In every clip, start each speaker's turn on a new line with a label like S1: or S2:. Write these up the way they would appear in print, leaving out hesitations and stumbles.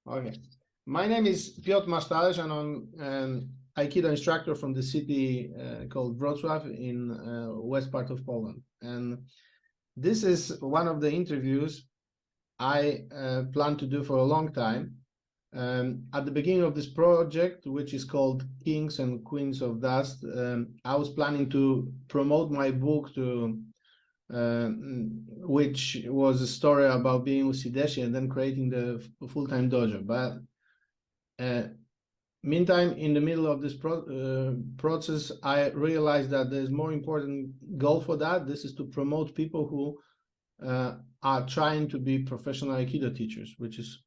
S1: Okay. My name is Piotr Mastales, and I'm an Aikido instructor from the city called Wrocław in west part of Poland. And this is one of the interviews I plan to do for a long time. At the beginning of this project, which is called Kings and Queens of Dust, I was planning to promote my book to which was a story about being uchideshi and then creating the full-time dojo. But meantime, in the middle of this process, I realized that there's more important goal for that. This is to promote people who are trying to be professional Aikido teachers, which is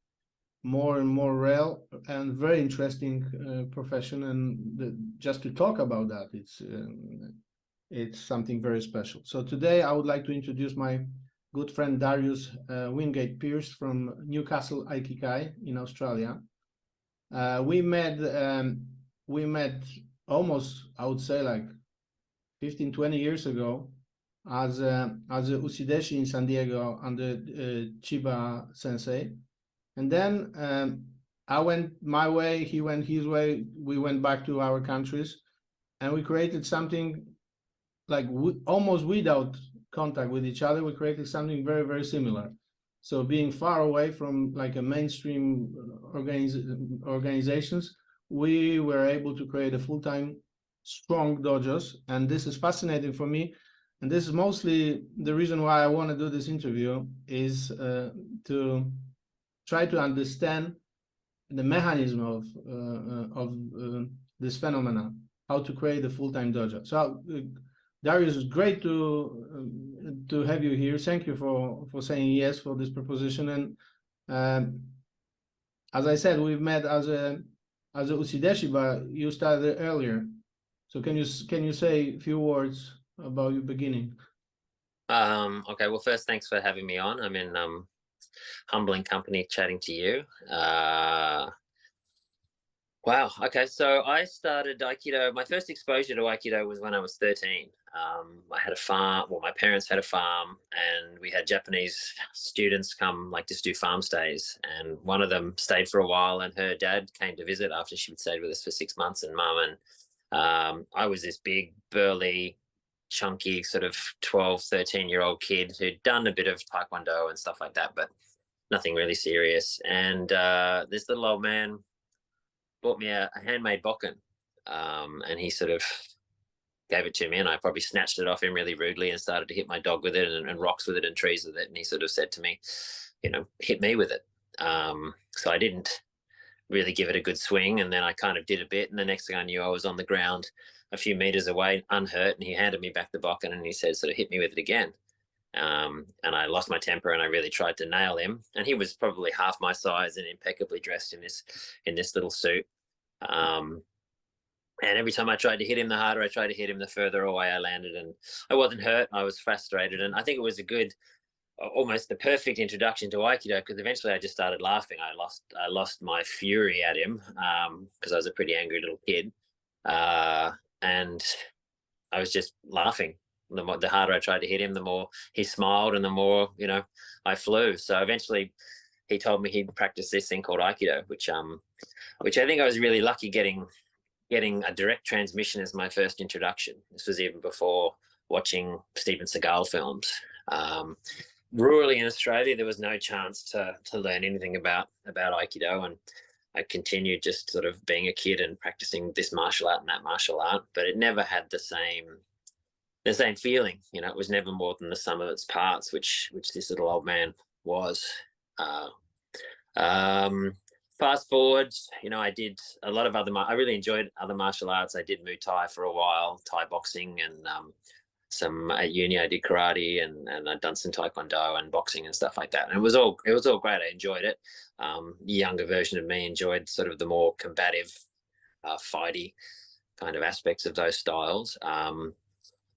S1: more and more rare and very interesting profession. And just to talk about that, it's something very special. So today I would like to introduce my good friend Darius Wingate-Pearse from Newcastle Aikikai in Australia. We met almost, I would say, like 15, 20 years ago as a uchideshi in San Diego under Chiba sensei. And then I went my way, he went his way, we went back to our countries, and we created something like almost without contact with each other. We created something very, very similar. So being far away from like a mainstream organizations, we were able to create a full-time strong dojos. And this is fascinating for me. And this is mostly the reason why I want to do this interview, is to try to understand the mechanism of this phenomena, how to create a full-time dojo. So Darius, it's great to have you here. Thank you for saying yes for this proposition. And as I said, we've met as a uchideshi, but you started earlier. So can you say a few words about your beginning?
S2: Okay. Well, first, thanks for having me on. I'm in humbling company chatting to you. Wow. Okay. So I started Aikido. My first exposure to Aikido was when I was 13. I had a farm. Well, my parents had a farm, and we had Japanese students come, like, just do farm stays. And one of them stayed for a while, and her dad came to visit after she had stayed with us for 6 months, and mum. And I was this big, burly, chunky sort of 12, 13-year-old kid who'd done a bit of Taekwondo and stuff like that, but nothing really serious. And this little old man bought me a handmade bokken, and he sort of gave it to me, and I probably snatched it off him really rudely and started to hit my dog with it and rocks with it and trees with it. And he sort of said to me, hit me with it. So I didn't really give it a good swing, and then I kind of did a bit, and the next thing I knew, I was on the ground a few meters away, unhurt, and he handed me back the bokken, and he said, sort of, hit me with it again. And I lost my temper, and I really tried to nail him. And he was probably half my size and impeccably dressed in this little suit. And every time I tried to hit him, the harder I tried to hit him, the further away I landed. And I wasn't hurt. I was frustrated. And I think it was a good, almost the perfect introduction to Aikido, because eventually I just started laughing. I lost my fury at him because I was a pretty angry little kid. And I was just laughing. The harder I tried to hit him, the more he smiled, and the more, I flew. So eventually he told me he'd practice this thing called Aikido, which I think I was really lucky getting a direct transmission as my first introduction. This was even before watching Steven Seagal films. Rurally in Australia, there was no chance to learn anything about Aikido, and I continued just sort of being a kid and practicing this martial art and that martial art, but it never had the same feeling. It was never more than the sum of its parts, which this little old man was. Fast forward, I did a lot of I really enjoyed other martial arts. I did Muay Thai for a while, Thai boxing, and some at uni I did karate, and I'd done some Taekwondo and boxing and stuff like that. And it was all great. I enjoyed it. The younger version of me enjoyed sort of the more combative, fighty kind of aspects of those styles.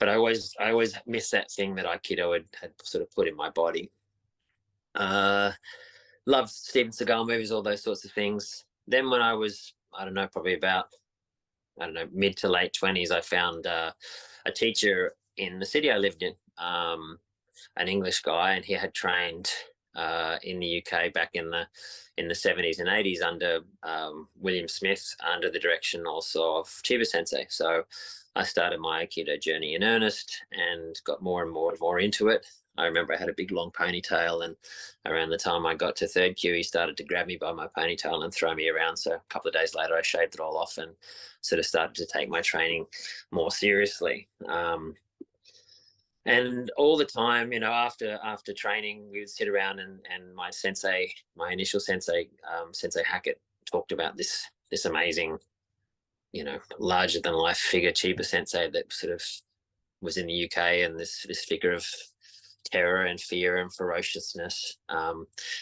S2: But I always missed that thing that Aikido had sort of put in my body. Loved Steven Seagal movies, all those sorts of things. Then when I was, probably about, mid to late 20s, I found a teacher in the city I lived in, an English guy, and he had trained in the UK back in the 70s and 80s under William Smith, under the direction also of Chiba Sensei. So I started my Aikido journey in earnest and got more and more into it. I remember I had a big long ponytail, and around the time I got to third kyu, he started to grab me by my ponytail and throw me around. So a couple of days later, I shaved it all off and sort of started to take my training more seriously. And all the time, you know, after training, we would sit around and my sensei, my initial sensei, Sensei Hackett, talked about this amazing, you know, larger than life figure, Chiba Sensei, that sort of was in the UK, and this figure of terror and fear and ferociousness.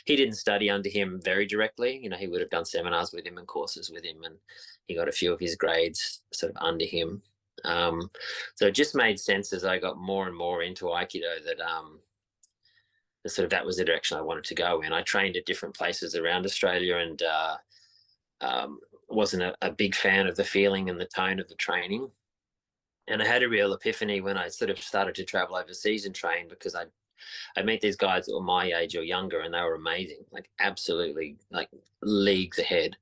S2: He didn't study under him very directly. You know, he would have done seminars with him and courses with him, and he got a few of his grades sort of under him. So it just made sense as I got more and more into Aikido that that was the direction I wanted to go in. I trained at different places around Australia, and wasn't a big fan of the feeling and the tone of the training. And I had a real epiphany when I sort of started to travel overseas and train, because I meet these guys that were my age or younger, and they were amazing, like absolutely like leagues ahead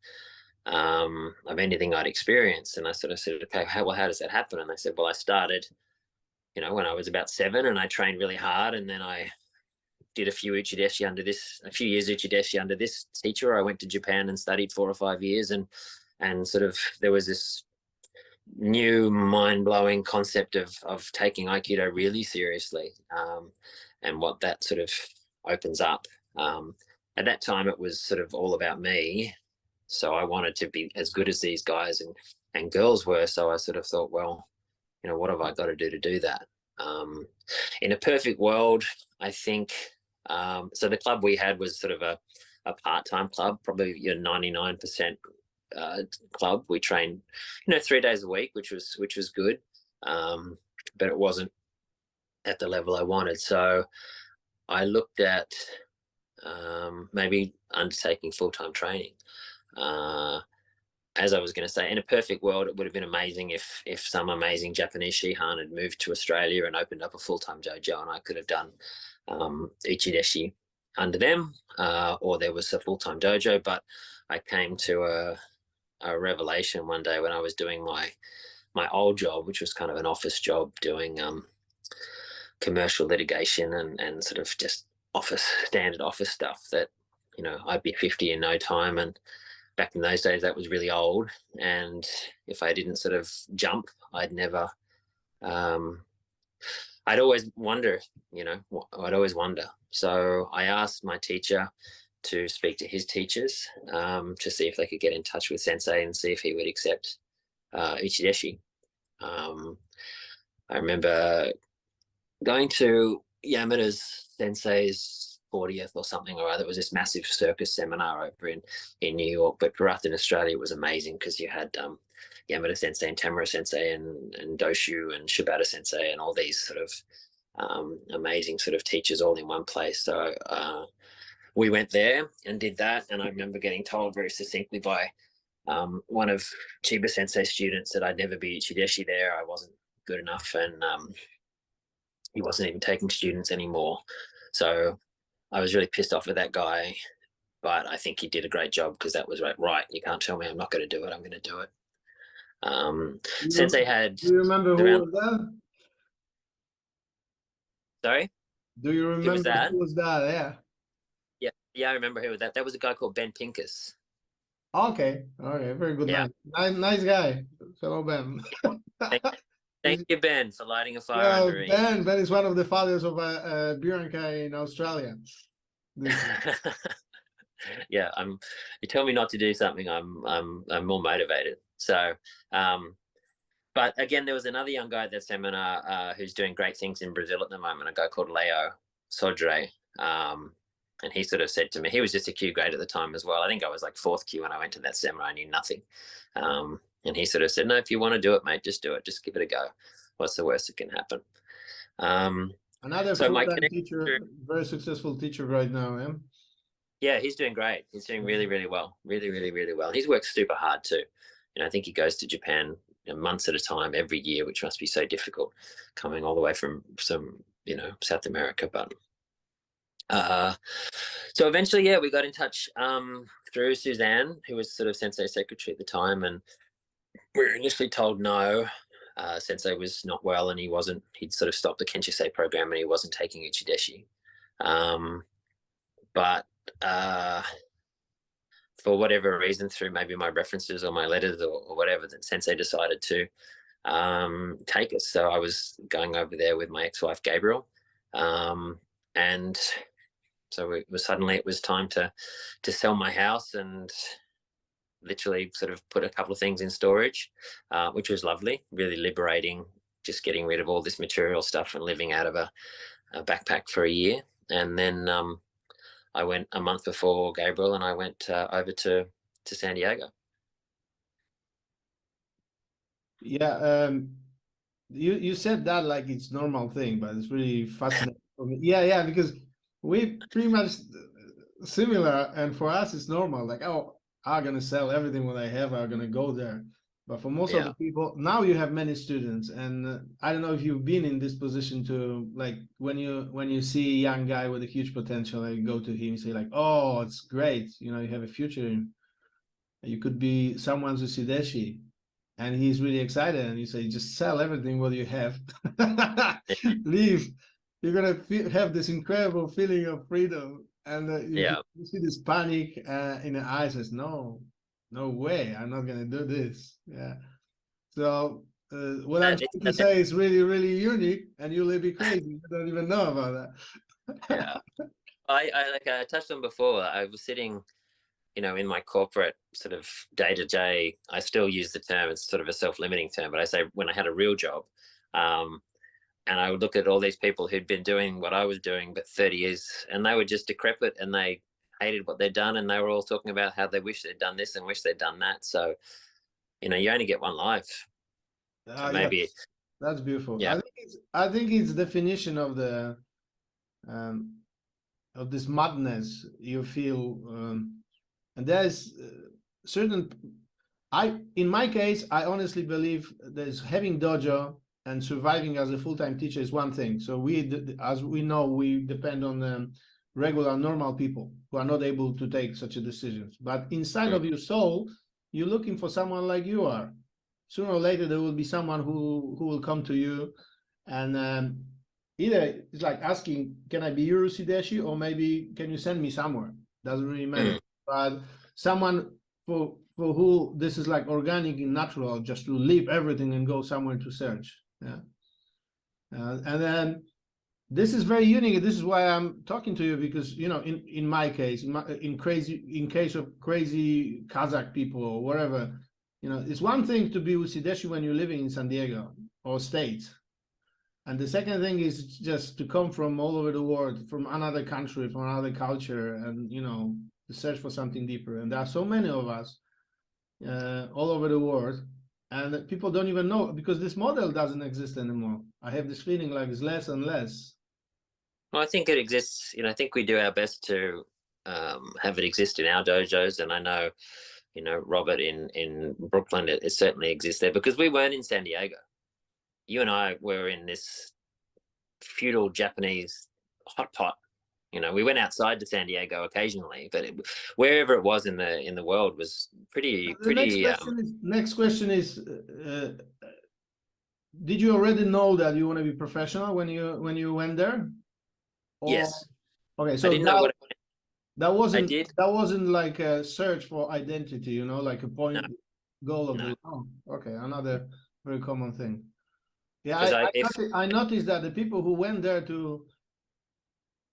S2: of anything I'd experienced. And I sort of said, okay, how does that happen? And they said, well, I started, you know, when I was about 7, and I trained really hard, and then I did a few years uchideshi under this teacher. I went to Japan and studied 4 or 5 years, and sort of there was this new mind-blowing concept of taking Aikido really seriously, and what that sort of opens up. At that time, it was sort of all about me, so I wanted to be as good as these guys and girls were. So I sort of thought, well, you know, what have I got to do that? In a perfect world, I think, so the club we had was sort of a part-time club, probably your 99% club. We trained, you know, 3 days a week, which was good, but it wasn't at the level I wanted. So I looked at maybe undertaking full-time training. As I was going to say, in a perfect world, it would have been amazing if some amazing Japanese Shihan had moved to Australia and opened up a full-time dojo, and I could have done uchideshi under them, or there was a full-time dojo. But I came to a revelation one day when I was doing my old job, which was kind of an office job, doing commercial litigation and sort of just standard office stuff, that, you know, I'd be 50 in no time. And back in those days, that was really old. And if I didn't sort of jump, I'd never, I'd always wonder, you know, I'd always wonder. So I asked my teacher to speak to his teachers, to see if they could get in touch with Sensei and see if he would accept uchideshi. I remember going to Yamada's Sensei's 40th or something or other. It was this massive circus seminar over in New York, but for us in Australia, it was amazing because you had Yamada Sensei and Tamura Sensei and Doshu and Shibata Sensei and all these sort of amazing sort of teachers all in one place. So we went there and did that, and I remember getting told very succinctly by one of Chiba Sensei's students that I'd never be uchideshi there. I wasn't good enough, and he wasn't even taking students anymore. So I was really pissed off with that guy, but I think he did a great job, because that was right. You can't tell me I'm not going to do it. I'm going to do it. Sensei had.
S1: Do you remember who was that?
S2: Sorry?
S1: Do you remember who was that? Yeah.
S2: Yeah, I remember who was that. That was a guy called Ben Pincus.
S1: Okay, very good.
S2: Yeah.
S1: Nice guy. Hello, Ben.
S2: Thank you, Ben, for lighting a fire under me.
S1: Ben is one of the fathers of Burankai in Australia.
S2: Yeah, you tell me not to do something, I'm more motivated. So, but again, there was another young guy at that seminar who's doing great things in Brazil at the moment, a guy called Leo Sodre. And he sort of said to me, he was just a Q grade at the time as well. I think I was like 4th Q when I went to that seminar. I knew nothing. And he sort of said, no, if you want to do it, mate, just do it. Just give it a go. What's the worst that can happen?
S1: Another full-time teacher, very successful teacher right now, eh?
S2: Yeah, he's doing great. He's doing really, really well. Really, really, really well. He's worked super hard too. You know, I think he goes to Japan months at a time every year, which must be so difficult, coming all the way from some, you know, South America. But Uh, so eventually, yeah, we got in touch through Suzanne, who was sort of sensei secretary at the time, and we were initially told no. Sensei was not well, and he'd sort of stopped the Kenshusei program, and he wasn't taking uchideshi. But for whatever reason, through maybe my references or my letters or whatever, that Sensei decided to take us. So I was going over there with my ex-wife Gabriel, and so it was time to sell my house and literally sort of put a couple of things in storage, which was lovely, really liberating, just getting rid of all this material stuff and living out of a backpack for a year. And then I went a month before Gabriel, and I went over to San Diego.
S1: Yeah, you said that like it's normal thing, but it's really fascinating for me. Yeah, because we pretty much similar, and for us it's normal. Like, oh, I'm gonna sell everything what I have. I'm gonna go there. But for most of the people, now you have many students, and I don't know if you've been in this position to, like, when you see a young guy with a huge potential, and you go to him and say like, oh, it's great, you know, you have a future. You could be someone's uchideshi, and he's really excited, and you say, just sell everything what you have, leave. You're gonna have this incredible feeling of freedom, and you see this panic in the eyes. Says, no way, I'm not gonna do this. Yeah. So what I'm trying to say is really, really unique, and you'll be crazy. You don't even know about that.
S2: Yeah. I touched on before. I was sitting, you know, in my corporate sort of day-to-day, I still use the term, it's sort of a self-limiting term, but I say when I had a real job, and I would look at all these people who'd been doing what I was doing, but 30 years, and they were just decrepit, and they hated what they'd done, and they were all talking about how they wish they'd done this and wish they'd done that. So, you know, you only get one life. So maybe
S1: yes. That's beautiful.
S2: Yeah.
S1: I think it's definition of the of this madness you feel, and there's certain. In my case, I honestly believe there's having dojo and surviving as a full-time teacher is one thing. So as we know, we depend on regular, normal people who are not able to take such a decisions. But inside of your soul, you're looking for someone like you are. Sooner or later, there will be someone who will come to you, and either it's like asking, can I be your uchideshi, or maybe can you send me somewhere? Doesn't really matter. But someone for who this is like organic and natural, just to leave everything and go somewhere to search. Yeah. And then this is very unique. This is why I'm talking to you, because, you know, in my case, in case of crazy Kazakh people or whatever, you know, it's one thing to be uchideshi when you're living in San Diego or States. And the second thing is just to come from all over the world, from another country, from another culture, and, you know, to search for something deeper. And there are so many of us all over the world, and people don't even know, because this model doesn't exist anymore. I have this feeling like it's less and less.
S2: Well, I think it exists. You know, I think we do our best to have it exist in our dojos, and I know, you know, Robert in Brooklyn, it certainly exists there, because we weren't in San Diego. You and I were in this feudal Japanese hot pot. You know, we went outside to San Diego occasionally, but wherever it was in the world was pretty.
S1: Next question is, did you already know that you want to be professional when you went there? Or,
S2: yes.
S1: Okay, so
S2: I didn't know what
S1: that wasn't.
S2: I did.
S1: That wasn't like a search for identity, you know, like a point goal of the. Oh, okay, another very common thing. Yeah, I noticed that the people who went there to,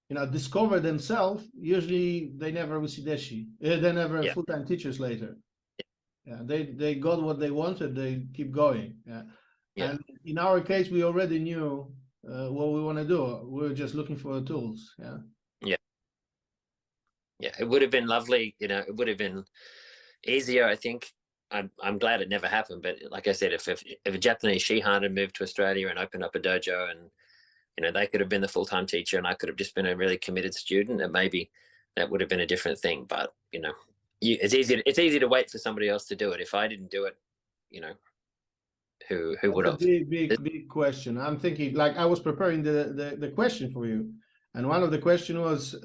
S1: you know, discover themselves, usually they never uchideshi. They never full-time teachers later. Yeah, they got what they wanted. They keep going. Yeah. And in our case, we already knew what we want to do. We're just looking for the tools.
S2: Yeah, it would have been lovely. You know, it would have been easier, I think. I'm glad it never happened. But like I said, if a Japanese Shihan had moved to Australia and opened up a dojo, and, you know, they could have been the full-time teacher, and I could have just been a really committed student, and maybe that would have been a different thing. But, you know, it's easy to wait for somebody else to do it. If I didn't do it, you know, who would have?
S1: Big question. I'm thinking, like, I was preparing the question for you, And one of the question was,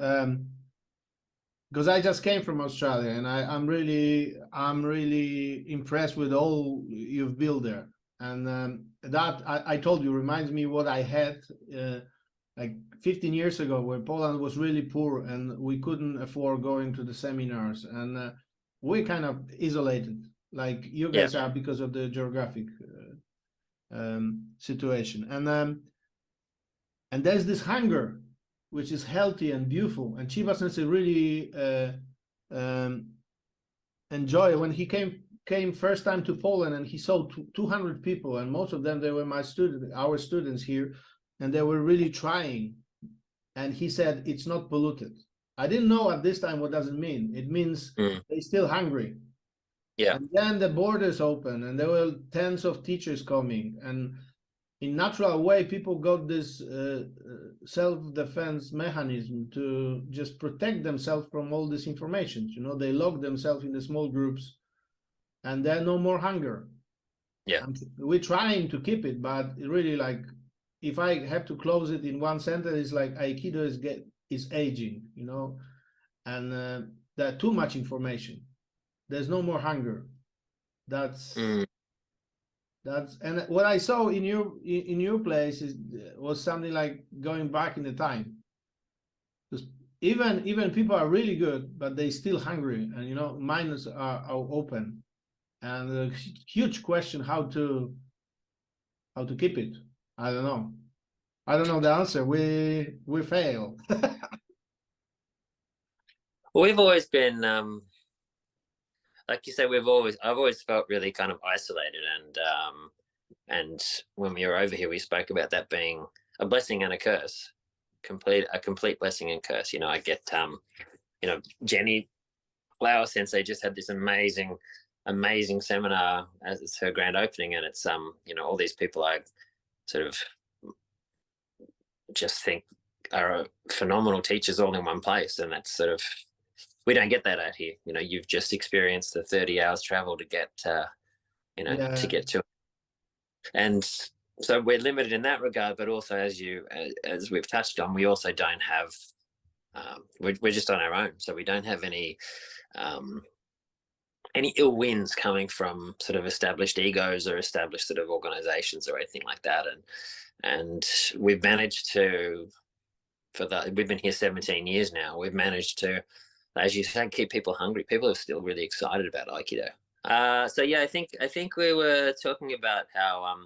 S1: because I just came from Australia, and I'm really impressed with all you've built there. And that I told you reminds me what I had like 15 years ago, when Poland was really poor and we couldn't afford going to the seminars, and we kind of isolated, like you guys are, because of the geographic situation. And there's this hunger, which is healthy and beautiful. And Chiba Sensei really enjoy when he came first time to Poland, and he saw 200 people, and most of them, they were our students here, and they were really trying. And he said, it's not polluted. I didn't know at this time what does it mean. It means they're still hungry.
S2: Yeah.
S1: And then the borders open, and there were tens of teachers coming, and in natural way, people got this self-defense mechanism to just protect themselves from all this information. You know, they lock themselves in the small groups, and there's no more hunger.
S2: Yeah.
S1: And we're trying to keep it, but really, like, if I have to close it in one sentence, it's like Aikido is aging, you know, and there's too much information. There's no more hunger. That's and what I saw in your place was something like going back in the time. Because even people are really good, but they still hungry, and you know, minds are open, and a huge question how to keep it. I don't know the answer. We fail.
S2: We've always been, like you said, I've always felt really kind of isolated, and when we were over here, we spoke about that being a blessing and a curse, a complete blessing and curse. You know, I get, you know, Jenny Flower Sensei just had this amazing seminar as it's her grand opening, and it's you know, all these people I sort of just think are phenomenal teachers all in one place, and that's sort of, we don't get that out here. You know, you've just experienced the 30 hours travel to get you know, to get to it. And so we're limited in that regard, but also as we've touched on, we also don't have we're just on our own, so we don't have any ill winds coming from sort of established egos or established sort of organizations or anything like that. And we've managed to, we've been here 17 years now, we've managed to, as you said, keep people hungry. People are still really excited about Aikido. So yeah, I think we were talking about how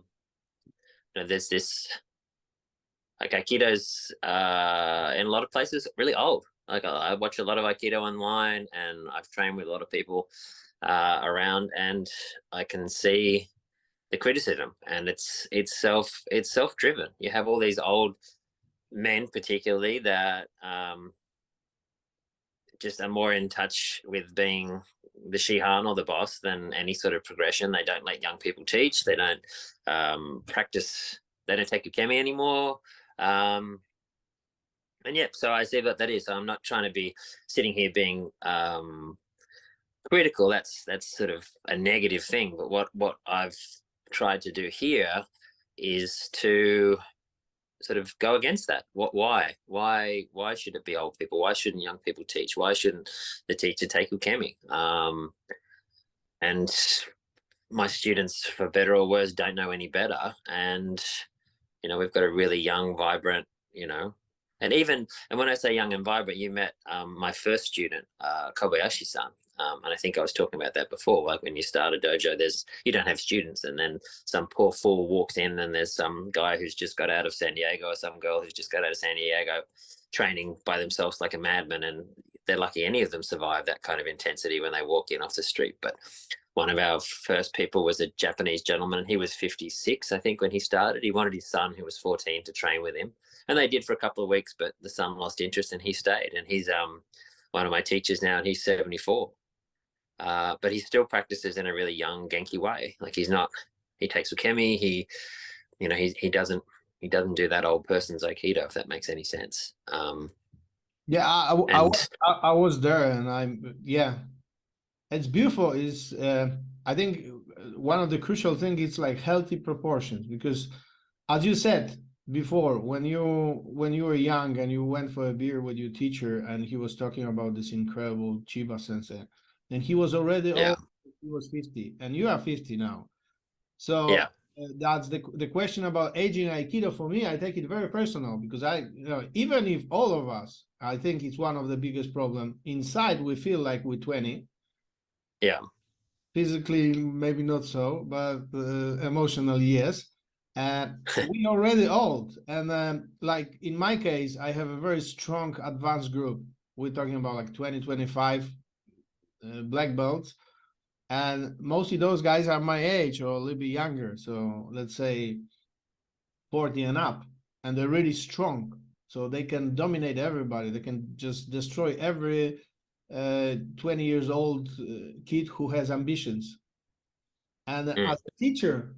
S2: you know, there's this, like, Aikido's in a lot of places really old. Like, I watch a lot of Aikido online, and I've trained with a lot of people around, and I can see the criticism, and it's self-driven. You have all these old men, particularly, that just are more in touch with being the Shihan or the boss than any sort of progression. They don't let young people teach. They don't practice. They don't take ukemi anymore. And yeah, so I see what that is. So I'm not trying to be sitting here being critical. That's sort of a negative thing. But what I've tried to do here is to sort of go against that. Why should it be old people? Why shouldn't young people teach? Why shouldn't the teacher take ukemi? And my students, for better or worse, don't know any better. And you know, we've got a really young, vibrant, you know, and when I say young and vibrant, you met my first student, Kobayashi-san. And I think I was talking about that before. Like, when you start a dojo, you don't have students, and then some poor fool walks in, and there's some guy who's just got out of San Diego, or some girl who's just got out of San Diego, training by themselves like a madman, and they're lucky any of them survive that kind of intensity when they walk in off the street. But one of our first people was a Japanese gentleman, and he was 56, I think, when he started. He wanted his son, who was 14, to train with him, and they did for a couple of weeks, but the son lost interest, and he stayed. And he's one of my teachers now, and he's 74. But he still practices in a really young, Genki way. Like, he takes ukemi. He doesn't do that old person's Aikido, if that makes any sense.
S1: Yeah, I was there, and it's beautiful. Is I think one of the crucial things is like healthy proportions, because as you said, before when you were young and you went for a beer with your teacher and he was talking about this incredible Chiba sensei, and he was already
S2: Yeah.
S1: old, he was 50 and you are 50 now. So
S2: Yeah.
S1: that's the question about aging Aikido. For me, I take it very personal because even if all of us, I think it's one of the biggest problem inside, we feel like we're 20.
S2: Yeah.
S1: Physically, maybe not so, but emotionally, yes. And we already old. And like in my case, I have a very strong advanced group. We're talking about like 20, 25 black belts. And mostly those guys are my age or a little bit younger. So let's say 40 and up. And they're really strong. So they can dominate everybody. They can just destroy every 20 years old kid who has ambitions. And as a teacher,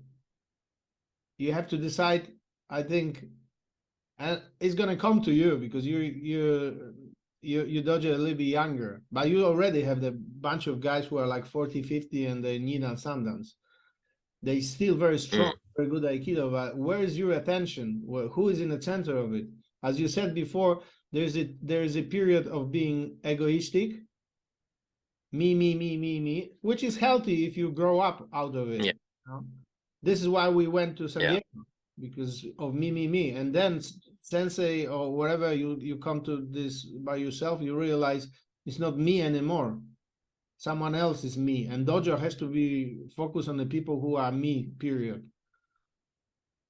S1: you have to decide, I think, and it's gonna come to you because you dojo a little bit younger, but you already have the bunch of guys who are like 40, 50 and they need Sundance. They still very strong, very good Aikido, but where is your attention? Who is in the center of it? As you said before, there is a period of being egoistic, me, which is healthy if you grow up out of it.
S2: Yeah.
S1: You know? This is why we went to San
S2: Yeah.
S1: Diego, because of me. And then sensei or wherever you come to this by yourself, you realize it's not me anymore. Someone else is me. And dojo has to be focused on the people who are me, period.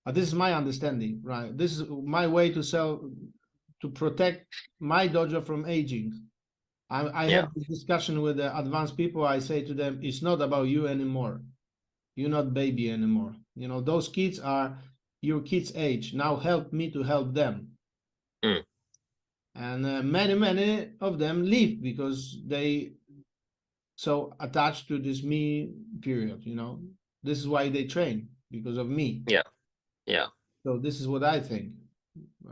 S1: This is my understanding, right? This is my way to protect my dojo from aging. I
S2: Yeah.
S1: have this discussion with the advanced people. I say to them, it's not about you anymore. You're not baby anymore. You know, those kids are your kids' age. Now help me to help them.
S2: Mm.
S1: And many of them leave because they so attached to this me period, you know. This is why they train, because of me.
S2: Yeah. Yeah.
S1: So this is what I think.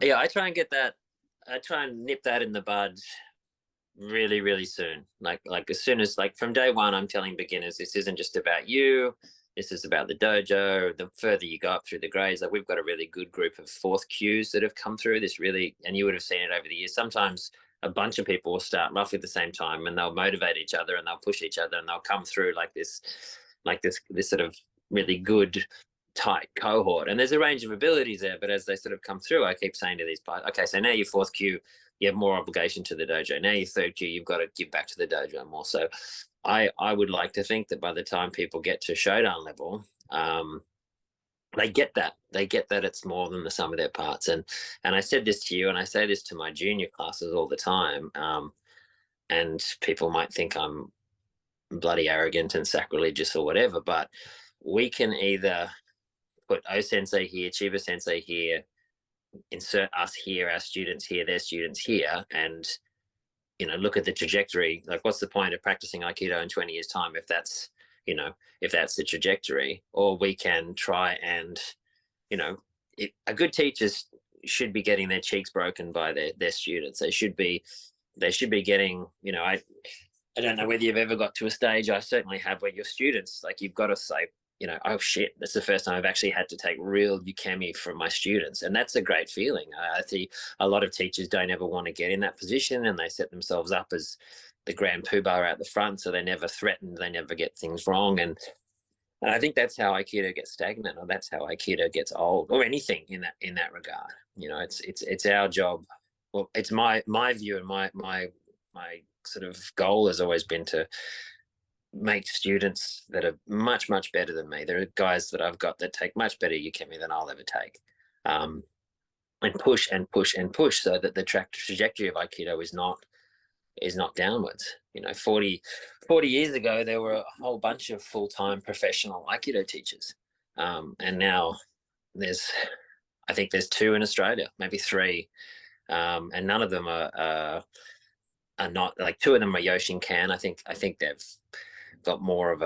S2: Yeah. I try and get that. I try and nip that in the bud really, really soon. Like as soon as, like, from day one, I'm telling beginners, this isn't just about you. This is about the dojo. The further you go up through the grades, like, we've got a really good group of fourth Qs that have come through this really, and you would have seen it over the years. Sometimes a bunch of people will start roughly at the same time, and they'll motivate each other, and they'll push each other, and they'll come through like this sort of really good tight cohort. And there's a range of abilities there, but as they sort of come through, I keep saying to these guys, okay, so now you're fourth Q, you have more obligation to the dojo. Now you're third Q, you've got to give back to the dojo more. So I would like to think that by the time people get to Shodan level, they get that. They get that it's more than the sum of their parts. And I said this to you, and I say this to my junior classes all the time. And people might think I'm bloody arrogant and sacrilegious or whatever, but we can either put O Sensei here, Chiba Sensei here, insert us here, our students here, their students here, and look at the trajectory. Like, what's the point of practicing Aikido in 20 years' time if that's the trajectory? Or we can try and, a good teacher should be getting their cheeks broken by their students. They should be getting, I don't know whether you've ever got to a stage, I certainly have, where your students, like, you've got to say, oh shit, that's the first time I've actually had to take real ukemi from my students. And that's a great feeling. I see a lot of teachers don't ever want to get in that position, and they set themselves up as the grand poobah out the front. So they never threaten, they never get things wrong. And I think that's how Aikido gets stagnant, or that's how Aikido gets old, or anything in that regard. It's our job. Well, it's my view, and my sort of goal has always been to make students that are much, much better than me. There are guys that I've got that take much better ukemi than I'll ever take, and push and push and push, so that the trajectory of Aikido is not downwards. 40 years ago, there were a whole bunch of full-time professional Aikido teachers, and now I think there's 2 in Australia, maybe 3, and none of them are not, like, 2 of them are Yoshinkan. I think they've got more of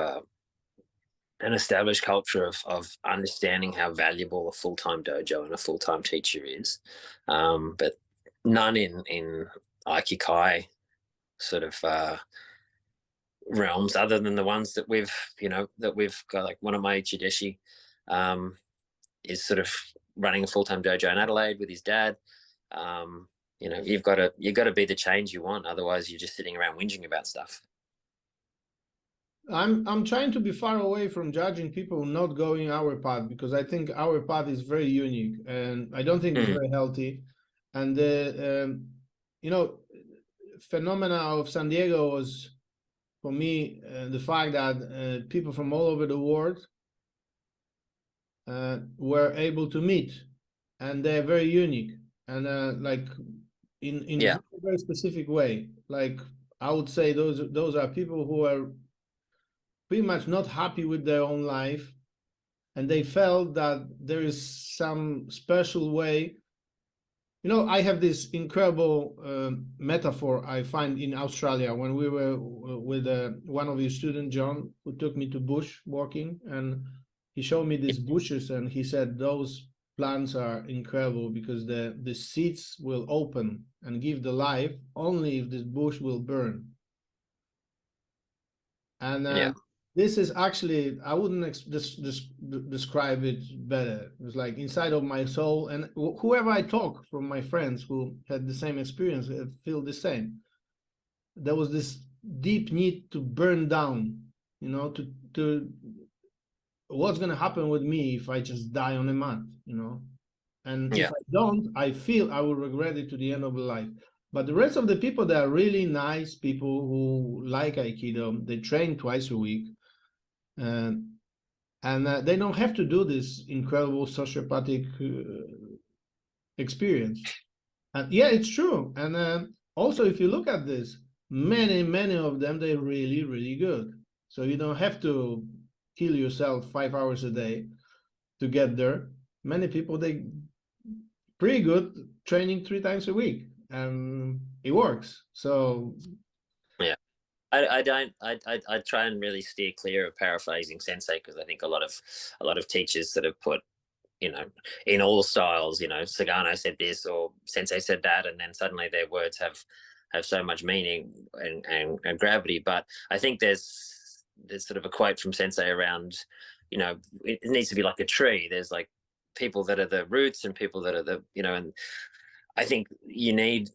S2: an established culture of understanding how valuable a full-time dojo and a full-time teacher is, but none in Aikikai sort of realms, other than the ones that we've got. Like, one of my uchideshi is sort of running a full-time dojo in Adelaide with his dad. You know, you've got to be the change you want. Otherwise, you're just sitting around whinging about stuff.
S1: I'm trying to be far away from judging people not going our path, because I think our path is very unique, and I don't think it's very healthy. And the you know, phenomena of San Diego was, for me, the fact that people from all over the world were able to meet, and they're very unique, and like in a very specific way. Like, I would say those are people who are pretty much not happy with their own life, and they felt that there is some special way. You know, I have this incredible metaphor I find in Australia when we were with one of your students, John, who took me to bush walking, and he showed me these bushes, and he said those plants are incredible because the seeds will open and give the life only if this bush will burn. And this is actually, I wouldn't describe it better. It's like inside of my soul, and whoever I talk from my friends who had the same experience feel the same. There was this deep need to burn down, you know, to what's going to happen with me if I just die on a mat, you know? And if I don't, I feel I will regret it to the end of the life. But the rest of the people, they are really nice people who like Aikido. They train twice a week. And they don't have to do this incredible sociopathic experience. And yeah, it's true. And also, if you look at this, many of them, they're really, really good. So you don't have to kill yourself 5 hours a day to get there. Many people, they pretty good training 3 times a week, and it works. So
S2: yeah, I try and really steer clear of paraphrasing sensei, because I think a lot of teachers that have put, you know, in all styles, you know, Sagano said this or sensei said that, and then suddenly their words have so much meaning and gravity. But I think there's sort of a quote from sensei around, you know, it needs to be like a tree. There's like people that are the roots and people that are the, you know, and I think you need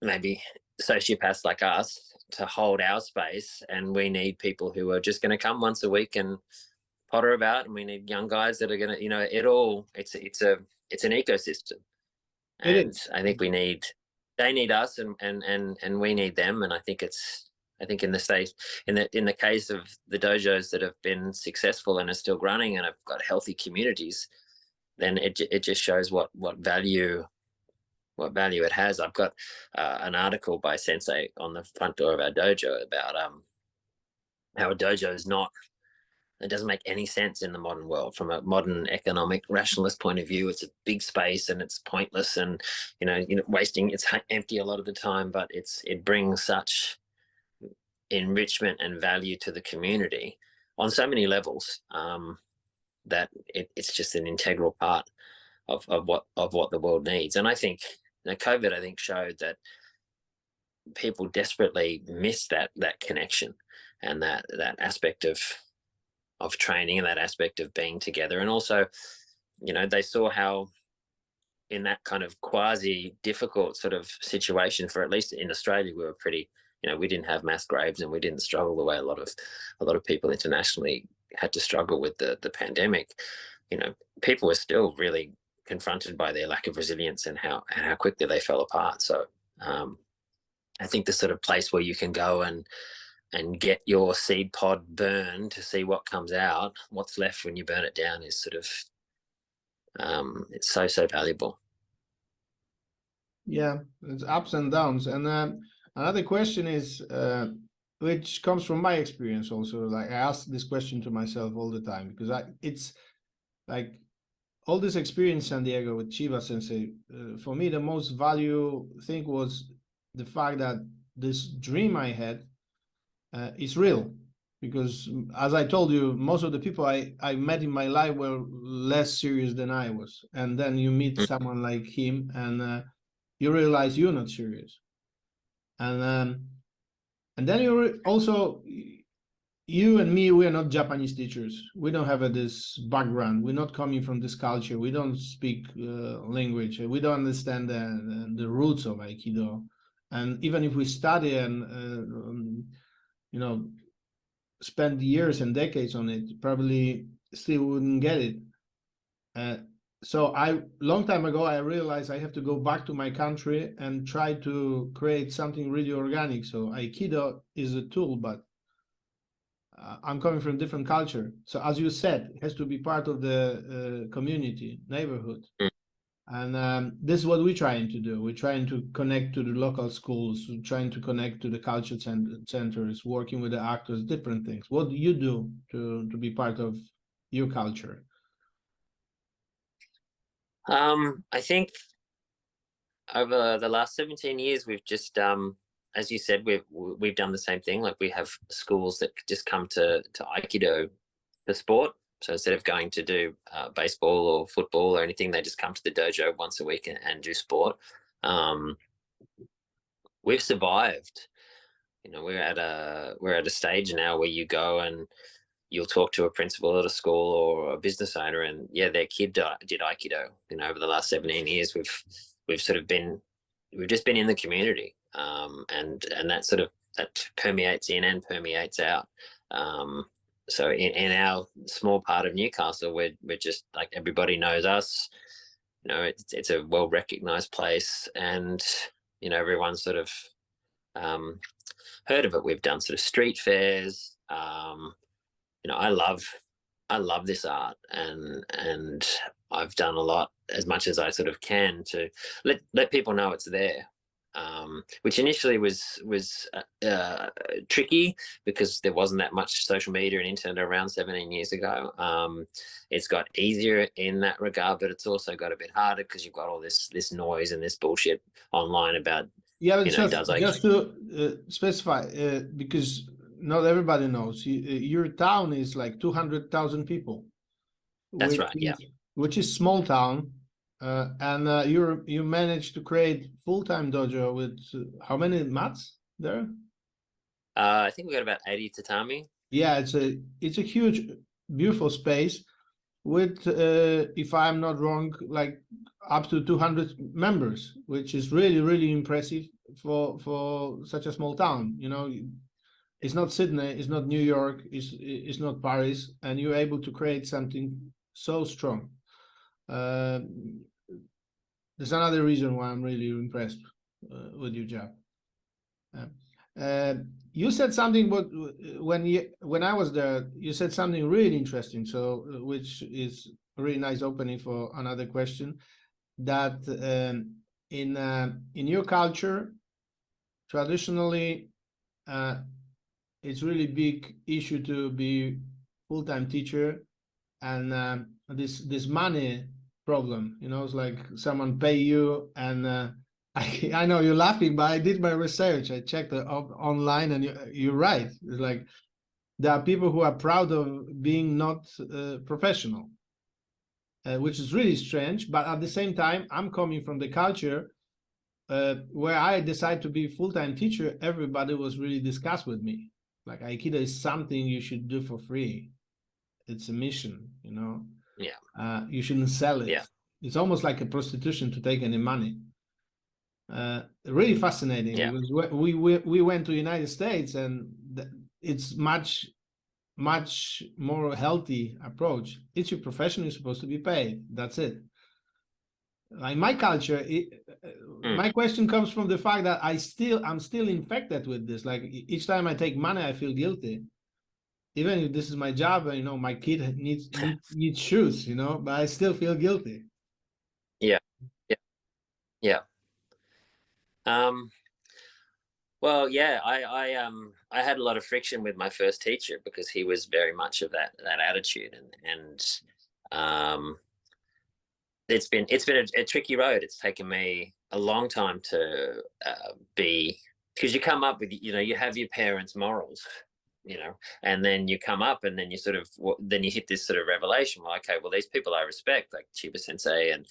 S2: maybe sociopaths like us to hold our space, and we need people who are just going to come once a week and potter about, and we need young guys that are going to, you know, it's an ecosystem, and I think they need us, and we need them. And I think in the case of the dojos that have been successful and are still running and have got healthy communities, then it just shows what value it has. I've got an article by sensei on the front door of our dojo about how a dojo is not, it doesn't make any sense in the modern world. From a modern economic rationalist point of view, it's a big space and it's pointless, and you know wasting, it's empty a lot of the time, but it brings such enrichment and value to the community on so many levels, that it's just an integral part of what the world needs. And I think COVID, I think, showed that people desperately miss that connection and that aspect of training and that aspect of being together. And also, you know, they saw how in that kind of quasi difficult sort of situation, for at least in Australia, we were pretty, you know, we didn't have mass graves and we didn't struggle the way a lot of people internationally had to struggle with the pandemic. You know, people were still really confronted by their lack of resilience and how quickly they fell apart. So I think the sort of place where you can go and get your seed pod burned to see what comes out, what's left when you burn it down, is sort of it's so valuable.
S1: Yeah, it's ups and downs. And another question is, which comes from my experience also. Like, I ask this question to myself all the time, because it's like all this experience in San Diego with Chiba Sensei. For me, the most value thing was the fact that this dream I had is real. Because as I told you, most of the people I met in my life were less serious than I was. And then you meet someone like him, and you realize you're not serious. And then you also, you and me, we are not Japanese teachers. We don't have this background. We're not coming from this culture. We don't speak language. We don't understand the roots of Aikido. And even if we study and you know, spend years and decades on it, probably still wouldn't get it. So long time ago, I realized I have to go back to my country and try to create something really organic. So Aikido is a tool, but I'm coming from a different culture. So as you said, it has to be part of the community, neighborhood.
S2: Mm.
S1: And this is what we're trying to do. We're trying to connect to the local schools, we're trying to connect to the culture centers, working with the actors, different things. What do you do to be part of your culture?
S2: I think over the last 17 years, we've just, as you said, we've done the same thing. Like we have schools that just come to Aikido for sport. So instead of going to do baseball or football or anything, they just come to the dojo once a week and do sport. We've survived. You know, we're at a stage now where you go and you'll talk to a principal at a school or a business owner, and yeah, their kid did Aikido. You know, over the last 17 years, we've just been in the community, and that permeates in and permeates out. So in our small part of Newcastle, we're just like, everybody knows us. You know, it's a well recognized place, and you know, everyone's sort of heard of it. We've done sort of street fairs. You know, I love this art, and I've done a lot, as much as I sort of can, to let people know it's there. Which initially was tricky because there wasn't that much social media and internet around 17 years ago. It's got easier in that regard, but it's also got a bit harder because you've got all this noise and this bullshit online about,
S1: Yeah, but
S2: you know,
S1: just to specify, because not everybody knows, your town is like 200,000 people.
S2: That's right, yeah.
S1: Which is small town, and you managed to create full-time dojo with how many mats there?
S2: I think we got about 80 tatami.
S1: Yeah, it's a huge, beautiful space with, if I'm not wrong, like up to 200 members, which is really, really impressive for such a small town. You know, it's not Sydney, it's not New York, it's not Paris, and you're able to create something so strong. There's another reason why I'm really impressed with your job. You said something, but when I was there, you said something really interesting. So, which is a really nice opening for another question. That in your culture, traditionally, it's really big issue to be full-time teacher, and this money problem. You know, it's like someone pay you, and I know you're laughing, but I did my research. I checked it online, and you're right. It's like there are people who are proud of being not professional, which is really strange. But at the same time, I'm coming from the culture where I decided to be full-time teacher. Everybody was really disgusted with me. Like, Aikido is something you should do for free. It's a mission, you know.
S2: Yeah.
S1: You shouldn't sell it.
S2: Yeah.
S1: It's almost like a prostitution to take any money. Really fascinating.
S2: Yeah.
S1: Because we went to the United States, and it's much more healthy approach. It's your profession, you're supposed to be paid. That's it. Like my culture, my question comes from the fact that I'm still infected with this. Like, each time I take money, I feel guilty. Even if this is my job, you know, my kid needs shoes, you know, but I still feel guilty.
S2: Yeah. Yeah. Well, yeah, I had a lot of friction with my first teacher because he was very much of that attitude, and it's been a tricky road. It's taken me a long time to be, because you come up with, you know, you have your parents' morals, you know, and then you come up and then you sort of, then you hit this sort of revelation. Well, okay, well, these people I respect, like Chiba Sensei and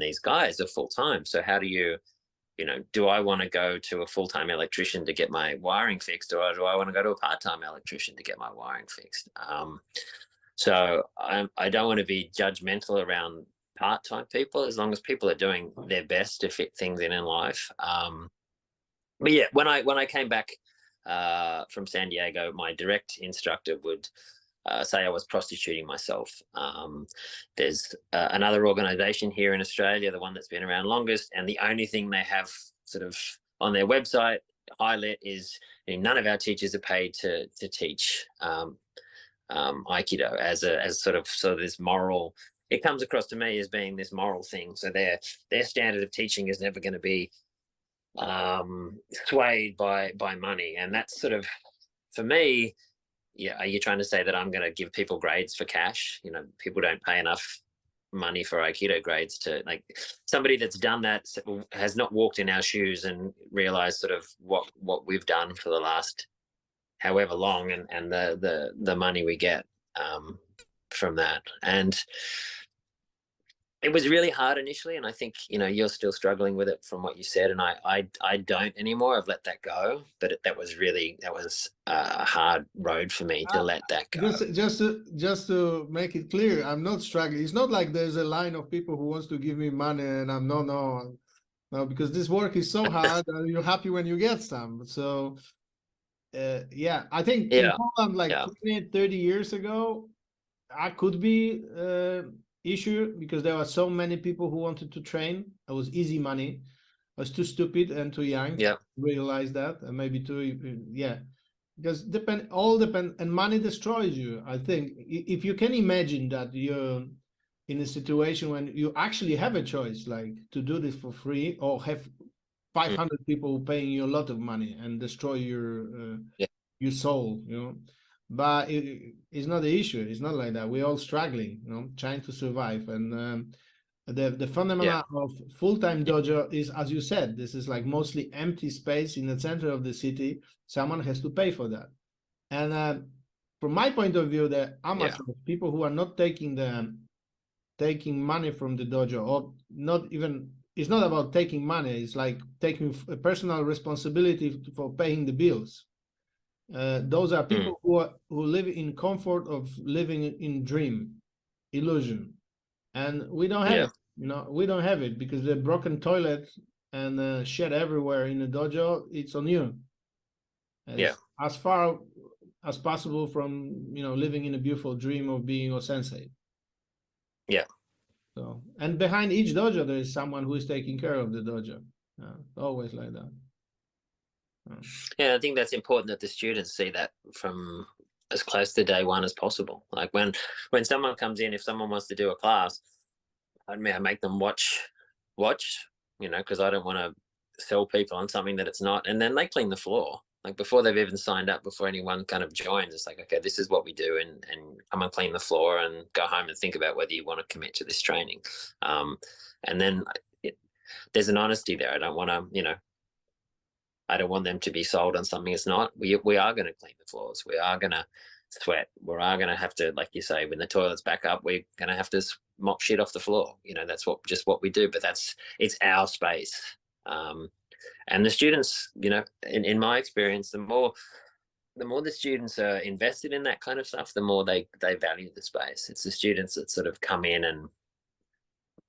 S2: these guys, are full time. So how do you do I want to go to a full-time electrician to get my wiring fixed, or do I want to go to a part-time electrician to get my wiring fixed? So I don't want to be judgmental around part-time people, as long as people are doing their best to fit things in life. But yeah, when I came back from San Diego, my direct instructor would say I was prostituting myself. There's another organization here in Australia, the one that's been around longest, and the only thing they have sort of on their website highlight is none of our teachers are paid to teach Aikido as sort of this moral. It comes across to me as being this moral thing. So their standard of teaching is never going to be swayed by money, and that's sort of, for me, yeah, are you trying to say that I'm going to give people grades for cash? People don't pay enough money for Aikido grades to, like, somebody that's done that has not walked in our shoes and realized sort of what we've done for the last however long, and the money we get from that. And it was really hard initially, and I think you're still struggling with it from what you said, and I don't anymore. I've let that go, but that was a hard road for me to let that go.
S1: Just to make it clear, I'm not struggling. It's not like there's a line of people who wants to give me money, and I'm no, because this work is so hard, and you're happy when you get some. So yeah, I think in Poland, like 20, 30 years ago, I could be issue, because there were so many people who wanted to train. It was easy money. I was too stupid and too young to realize that, and maybe too, because all depend, and money destroys you. I think if you can imagine that you're in a situation when you actually have a choice, like to do this for free, or have 500 people paying you a lot of money and destroy your soul, but it's not the issue. It's not like that. We're all struggling, trying to survive. And the fundamental of full-time dojo is, as you said, this is like mostly empty space in the center of the city. Someone has to pay for that. And from my point of view, the amateurs, people who are not taking money from the dojo, or not even, it's not about taking money. It's like taking a personal responsibility for paying the bills. Those are people who live in comfort of living in dream, illusion, and we don't have it. We don't have it, because the broken toilet and shit everywhere in the dojo, it's on you. As far as possible from living in a beautiful dream of being a sensei. So, and behind each dojo there is someone who is taking care of the dojo. Always like that.
S2: Yeah, I think that's important that the students see that from as close to day one as possible. Like when someone comes in, if someone wants to do a class, I make them watch, because I don't want to sell people on something that it's not. And then they clean the floor, like before they've even signed up, before anyone kind of joins. It's like, okay, this is what we do, and come and clean the floor and go home and think about whether you want to commit to this training. And then there's an honesty there. I don't want to, I don't want them to be sold on something it's not. We are going to clean the floors. We are going to sweat. We are going to have to, like you say, when the toilet's back up, we're going to have to mop shit off the floor. That's just what we do. But it's our space. And the students, in my experience, the more the students are invested in that kind of stuff, the more they value the space. It's the students that sort of come in and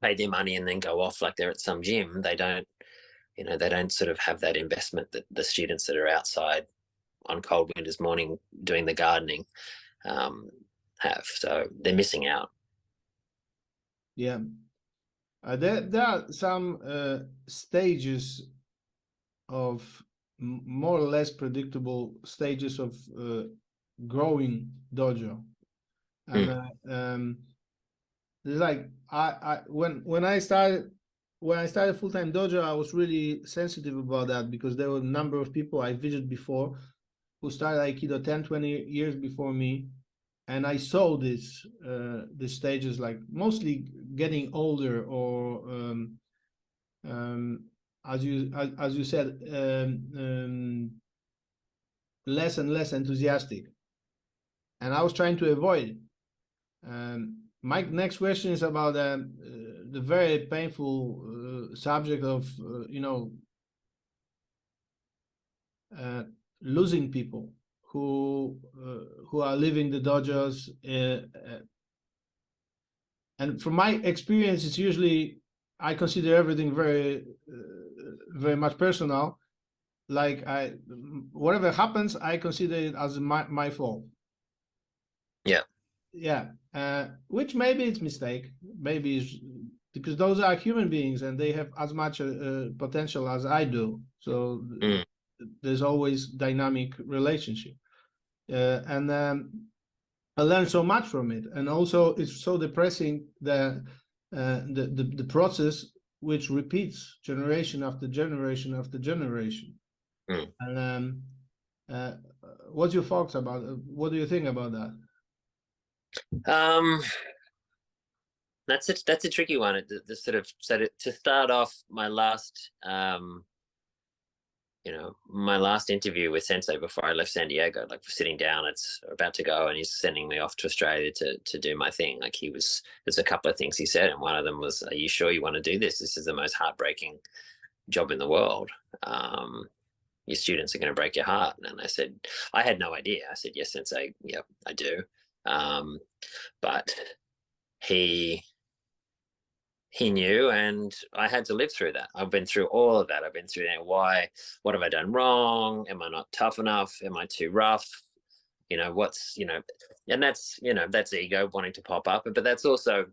S2: pay their money and then go off like they're at some gym. They don't sort of have that investment that the students that are outside on cold winter's morning doing the gardening have. So they're missing out.
S1: Yeah. There are some stages of more or less predictable stages of growing dojo. And it's like when I started full-time dojo, I was really sensitive about that, because there were a number of people I visited before who started Aikido 10, 20 years before me. And I saw the stages, like mostly getting older, or as you said, less and less enthusiastic. And I was trying to avoid it. My next question is about the very painful subject of losing people who are leaving the dojos, and from my experience, it's usually, I consider everything very much personal. Like whatever happens, I consider it as my fault.
S2: Yeah.
S1: Yeah. Which maybe it's mistake, maybe it's because those are human beings and they have as much potential as I do. So there's always dynamic relationship, and I learned so much from it. And also, it's so depressing the process which repeats generation after generation after generation. And what's your thoughts about? What do you think about that?
S2: That's a tricky one. The sort of, so to start off, my last my last interview with Sensei before I left San Diego, like we're sitting down, it's about to go, and he's sending me off to Australia to do my thing. Like there's a couple of things he said, and one of them was, "Are you sure you want to do this? This is the most heartbreaking job in the world. Your students are going to break your heart." And I said, I had no idea. I said, "Yes, Sensei. Yep, I do." But he knew, and I had to live through that. I've been through all of that. I've been through that. What have I done wrong? Am I not tough enough? Am I too rough? And that's ego wanting to pop up, but that's also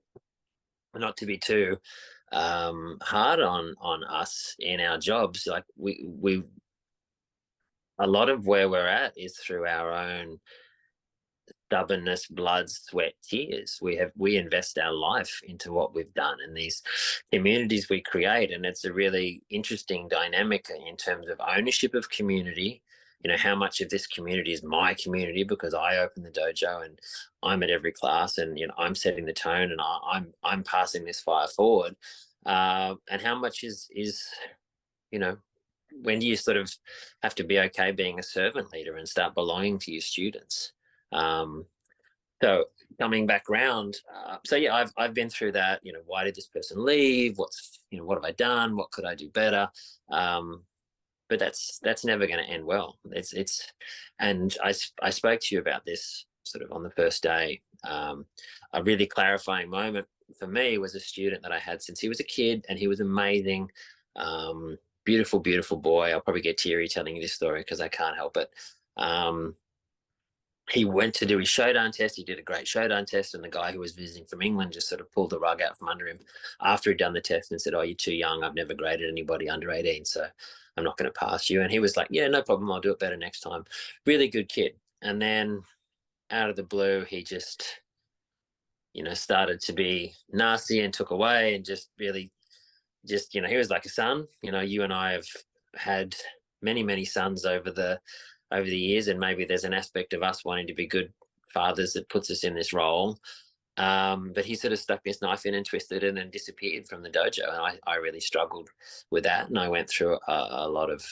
S2: not to be too hard on us in our jobs. Like we a lot of where we're at is through our own stubbornness, blood, sweat, tears. We invest our life into what we've done and these communities we create, and it's a really interesting dynamic in terms of ownership of community. How much of this community is my community because I open the dojo and I'm at every class, and I'm setting the tone and I'm passing this fire forward, and how much is when do you sort of have to be okay being a servant leader and start belonging to your students? So coming back around, I've been through that. Why did this person leave? What have I done? What could I do better? But that's never going to end well. And I spoke to you about this sort of on the first day. A really clarifying moment for me was a student that I had since he was a kid, and he was amazing. Beautiful, beautiful boy. I'll probably get teary telling you this story because I can't help it. He went to do his Shodan test. He did a great Shodan test, and the guy who was visiting from England just sort of pulled the rug out from under him after he'd done the test and said, "Oh, you're too young. I've never graded anybody under 18, so I'm not going to pass you." And he was like, "Yeah, no problem. I'll do it better next time." Really good kid. And then out of the blue, he just, started to be nasty and took away, and just really he was like a son. You and I have had many, many sons over the years, and maybe there's an aspect of us wanting to be good fathers that puts us in this role. But he sort of stuck this knife in and twisted it and disappeared from the dojo. And I really struggled with that. And I went through a lot of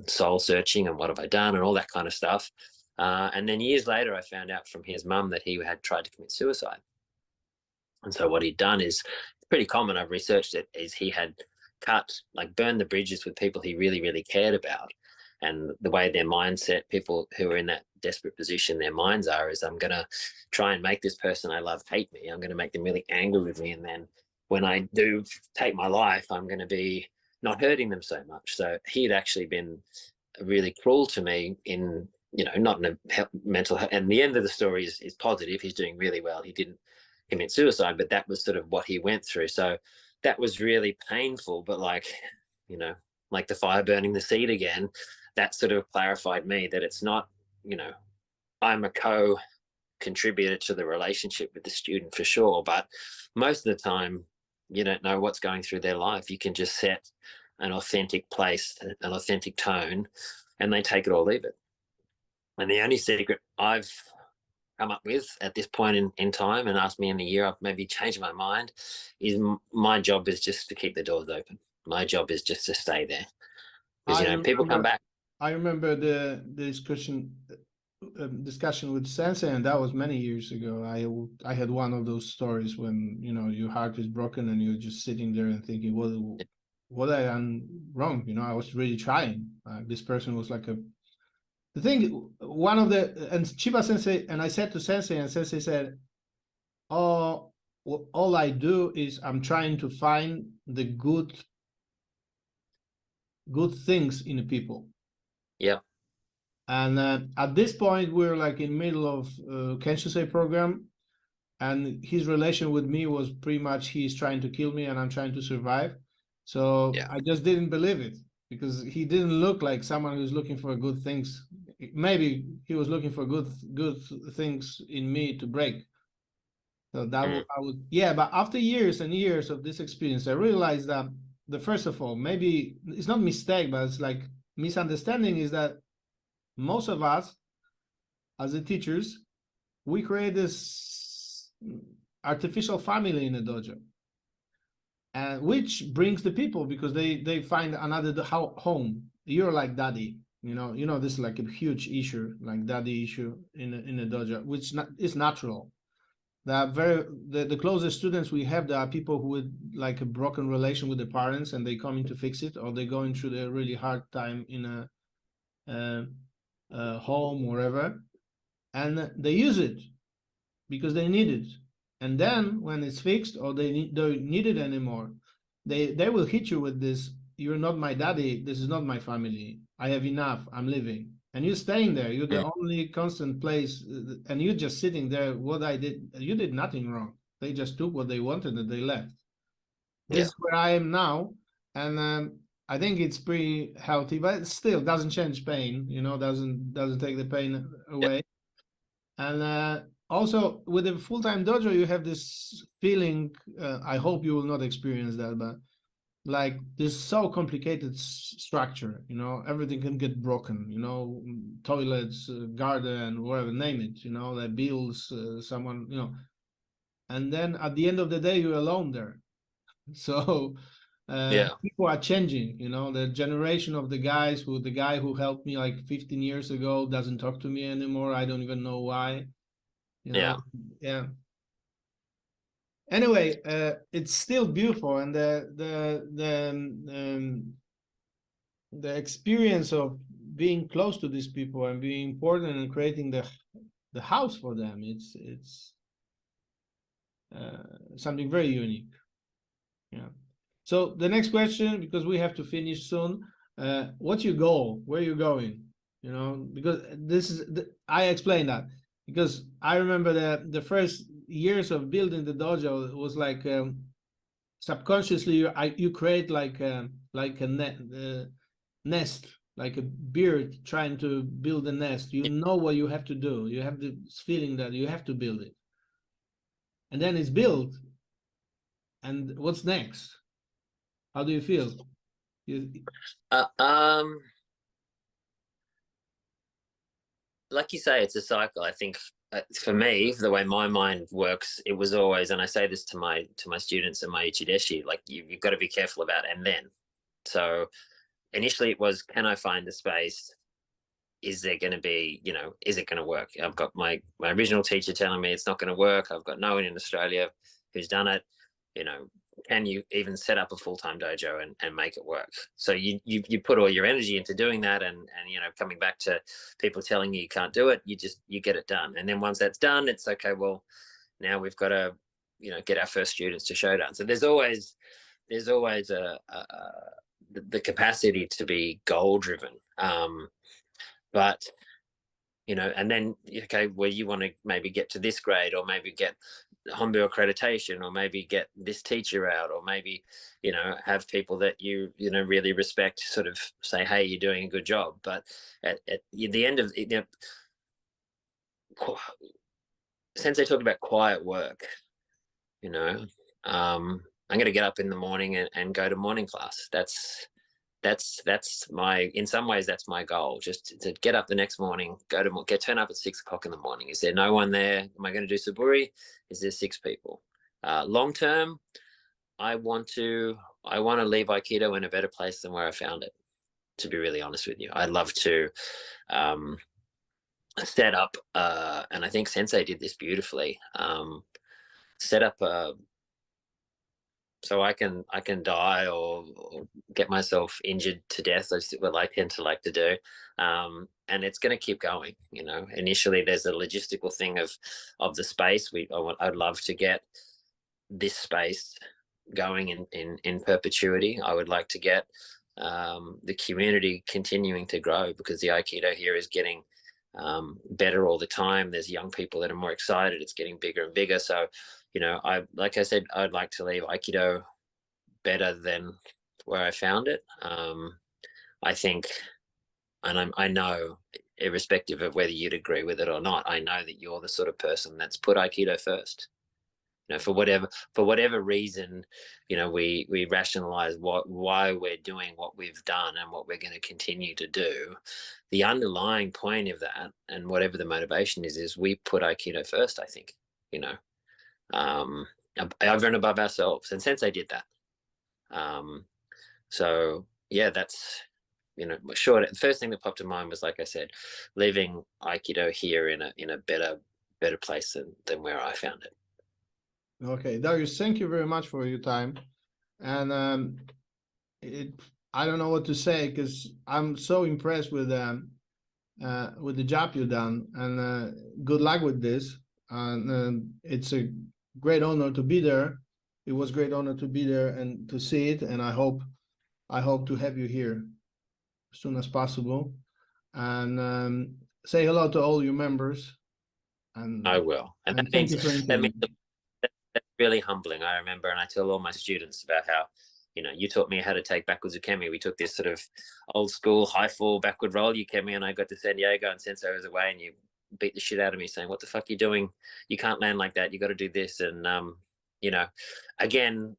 S2: soul searching and what have I done and all that kind of stuff. And then years later, I found out from his mum that he had tried to commit suicide. And so what he'd done is pretty common. I've researched it. Is he had burned the bridges with people he really, really cared about. And the way their mindset, people who are in that desperate position, their minds are, is I'm going to try and make this person I love hate me. I'm going to make them really angry with me. And then when I do take my life, I'm going to be not hurting them so much. So he had actually been really cruel to me in, not in a mental health. And the end of the story is positive. He's doing really well. He didn't commit suicide, but that was sort of what he went through. So that was really painful, but like the fire burning the seed again, that sort of clarified me that it's not, I'm a co-contributor to the relationship with the student for sure, but most of the time you don't know what's going through their life. You can just set an authentic place, an authentic tone, and they take it or leave it. And the only secret I've come up with at this point in time, and asked me in a year, I've maybe changed my mind, is my job is just to keep the doors open. My job is just to stay there. Because, people come back.
S1: I remember the discussion with Sensei, and that was many years ago. I had one of those stories when, your heart is broken and you're just sitting there and thinking, well, what I done wrong. You know, I was really trying. This person was like the thing, one of the, and Chiba Sensei, and I said to Sensei, and Sensei said, oh, all I do is I'm trying to find the good things in the people.
S2: Yeah.
S1: And at this point, we're like in middle of Kenshin program, and his relation with me was pretty much he's trying to kill me and I'm trying to survive. So
S2: Yeah.
S1: I just didn't believe it because he didn't look like someone who's looking for good things. Maybe he was looking for good things in me to break. So that I would, yeah. But after years and years of this experience, I realized that the first of all, maybe it's not mistake, but it's like misunderstanding is that most of us as the teachers, we create this artificial family in the dojo, and which brings the people because they find another home. You're like daddy, you know this is like a huge issue, like daddy issue in a dojo, which is natural. The closest students we have, there are people who with like a broken relation with the parents and they come in to fix it, or they're going through the really hard time in a home or wherever, and they use it because they need it. And then when it's fixed or they don't need it anymore, they will hit you with this, you're not my daddy, this is not my family, I have enough, I'm leaving. And you're staying there, you're the only constant place, and you're just sitting there. What I did, you did nothing wrong. They just took what they wanted and they left. This is where I am now, and I think it's pretty healthy, but it still doesn't change pain, doesn't take the pain away. And also with a full-time dojo, you have this feeling, I hope you will not experience that, but like this so complicated structure, everything can get broken, toilets, garden, whatever, name it, that bills, someone, and then at the end of the day, you're alone there. So people are changing, the generation of the guy who helped me like 15 years ago doesn't talk to me anymore. I don't even know why. Yeah. Anyway, it's still beautiful, and the experience of being close to these people and being important and creating the house for them, it's something very unique. Yeah. So the next question, because we have to finish soon, what's your goal? Where are you going? Because I explained that because I remember the first years of building the dojo was like subconsciously you create like a nest, like a bird trying to build a nest. You know what you have to do. You have this feeling that you have to build it, and then it's built. And what's next? How do you feel?
S2: Like you say, it's a cycle. I think for me, the way my mind works, it was always, and I say this to my students and my uchideshi, like you've got to be careful about and then. So initially it was, can I find the space? Is there going to be, is it going to work? I've got my original teacher telling me it's not going to work. I've got no one in Australia who's done it. Can you even set up a full-time dojo and make it work? So you put all your energy into doing that, and coming back to people telling you can't do it, you get it done. And then once that's done, it's okay, well, now we've got to get our first students to Shodan. So there's always the capacity to be goal driven, but and then where you want to maybe get to this grade, or maybe get Hombu accreditation, or maybe get this teacher out, or maybe have people that you really respect sort of say, hey, you're doing a good job. But at the end of Sensei talked about quiet work. I'm going to get up in the morning and go to morning class. That's my, in some ways that's my goal, just to get up the next morning, turn up at 6 o'clock in the morning. Is there no one there? Am I going to do saburi? Is there 6 people? Long term, I want to leave Aikido in a better place than where I found it, to be really honest with you. I'd love to set up, and I think Sensei did this beautifully, set up so I can die or get myself injured to death. That's what I tend to like to do, and it's going to keep going. You know, initially there's a logistical thing of the space. I'd love to get this space going in perpetuity. I would like to get the community continuing to grow, because the Aikido here is getting better all the time. There's young people that are more excited. It's getting bigger and bigger. So, you know, like I said, I'd like to leave Aikido better than where I found it. I think, and I know, irrespective of whether you'd agree with it or not, I know that you're the sort of person that's put Aikido first. You know, for whatever reason, you know, we rationalize why we're doing what we've done and what we're going to continue to do. The underlying point of that, and whatever the motivation is we put Aikido first. I think, you know, over and above ourselves, and Sensei did that. So yeah, that's, you know, short. The first thing that popped to mind was, like I said, leaving Aikido here in a better place than where I found it.
S1: Okay, Darius, thank you very much for your time. And I don't know what to say, because I'm so impressed with the job you've done, and good luck with this. And it's a great honor to be there. It was a great honor to be there and to see it. And I hope to have you here as soon as possible. And say hello to all your members. And
S2: I will. And that
S1: thank
S2: means,
S1: you for interviewing.
S2: that's really humbling. I remember, and I tell all my students about how, you know, you taught me how to take backwards ukemi. We took this sort of old school high fall backward roll ukemi, and I got to San Diego and Sensei was away, and you beat the shit out of me saying, what the fuck are you doing? You can't land like that. You got to do this. And, you know, again,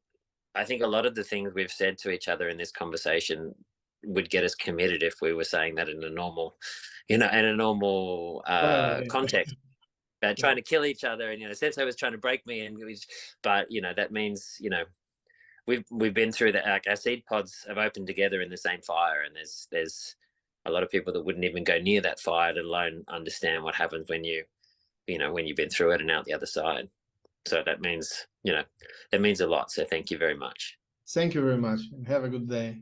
S2: I think a lot of the things we've said to each other in this conversation would get us committed if we were saying that in a normal, you know, in a normal context. Trying to kill each other, and, you know, Sensei was trying to break me, but, you know, that means, you know, we've been through that. Like, our seed pods have opened together in the same fire, and there's a lot of people that wouldn't even go near that fire, let alone understand what happens when you know, when you've been through it and out the other side. So that means, you know, that means a lot. So thank you very much.
S1: Thank you very much, and have a good day.